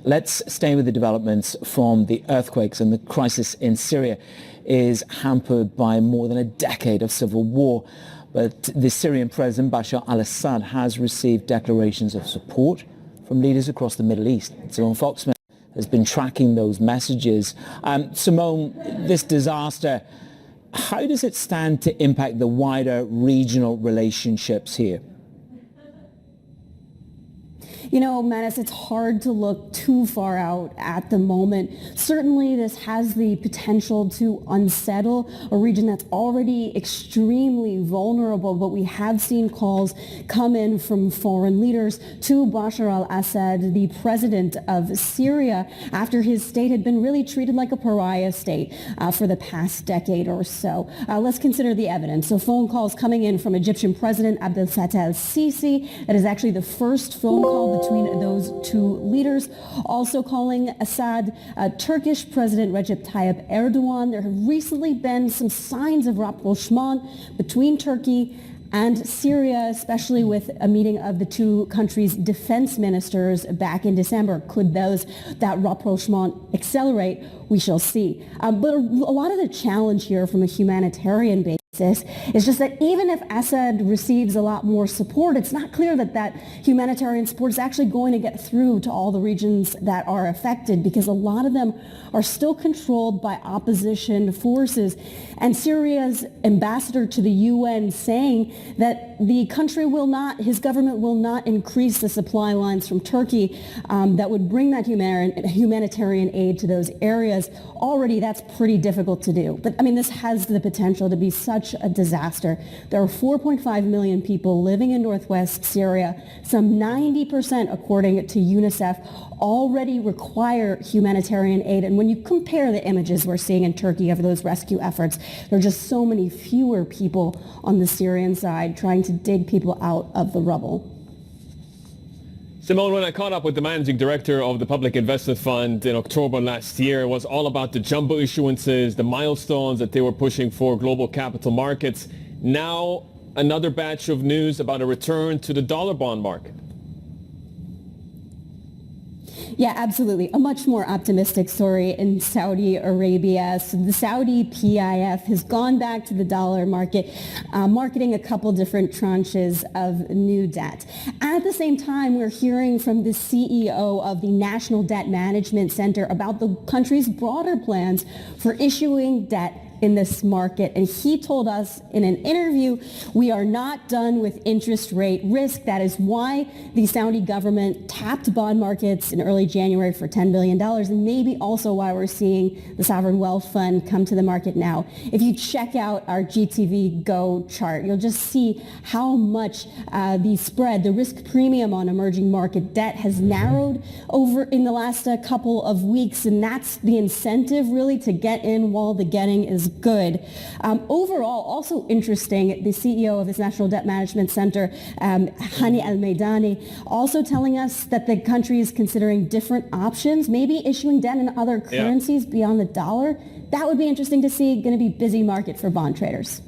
Let's stay with the developments from the earthquakes, and the crisis in Syria is hampered by more than a decade of civil war. But the Syrian President Bashar al-Assad has received declarations of support from leaders across the Middle East. Simone Foxman has been tracking those messages. Simone, this disaster, how does it stand to impact the wider regional relationships here? You know, Manis, it's hard to look too far out at the moment. Certainly, this has the potential to unsettle a region that's already extremely vulnerable, but we have seen calls come in from foreign leaders to Bashar al-Assad, the president of Syria, after his state had been really treated like a pariah state for the past decade or so. Let's consider the evidence. So phone calls coming in from Egyptian President Abdel Fattah al-Sisi. That is actually the first phone call between those two leaders. Also calling Assad, Turkish President Recep Tayyip Erdogan. There have recently been some signs of rapprochement between Turkey and Syria, especially with a meeting of the two countries' defense ministers back in December. Could that rapprochement accelerate? We shall see. But a lot of the challenge here from a humanitarian basis is just that even if Assad receives a lot more support, it's not clear that that humanitarian support is actually going to get through to all the regions that are affected, because a lot of them are still controlled by opposition forces. And Syria's ambassador to the UN saying that the country will not, his government will not increase the supply lines from Turkey that would bring that humanitarian aid to those areas. Already that's pretty difficult to do. But I mean, this has the potential to be such a disaster. There are 4.5 million people living in northwest Syria. Some 90%, according to UNICEF, already require humanitarian aid. And when you compare the images we're seeing in Turkey of those rescue efforts, there are just so many fewer people on the Syrian side trying to dig people out of the rubble. Simone, when I caught up with the managing director of the Public Investment Fund in October last year, it was all about the jumbo issuances, the milestones that they were pushing for global capital markets. Now, another batch of news about a return to the dollar bond market. Yeah, absolutely. A much more optimistic story in Saudi Arabia. So the Saudi PIF has gone back to the dollar market, marketing a couple different tranches of new debt. At the same time, we're hearing from the CEO of the National Debt Management Center about the country's broader plans for issuing debt in this market. And he told us in an interview, we are not done with interest rate risk. That is why the Saudi government tapped bond markets in early January for $10 billion, and maybe also why we're seeing the Sovereign Wealth Fund come to the market now. If you check out our GTV Go chart, you'll just see how much the spread, the risk premium on emerging market debt has narrowed over in the last couple of weeks, and that's the incentive really to get in while the getting is good. Overall, also interesting, the CEO of this National Debt Management Center, Hani Al-Maidani, also telling us that the country is considering different options, maybe issuing debt in other currencies beyond the dollar. That would be interesting to see. Going to be busy market for bond traders.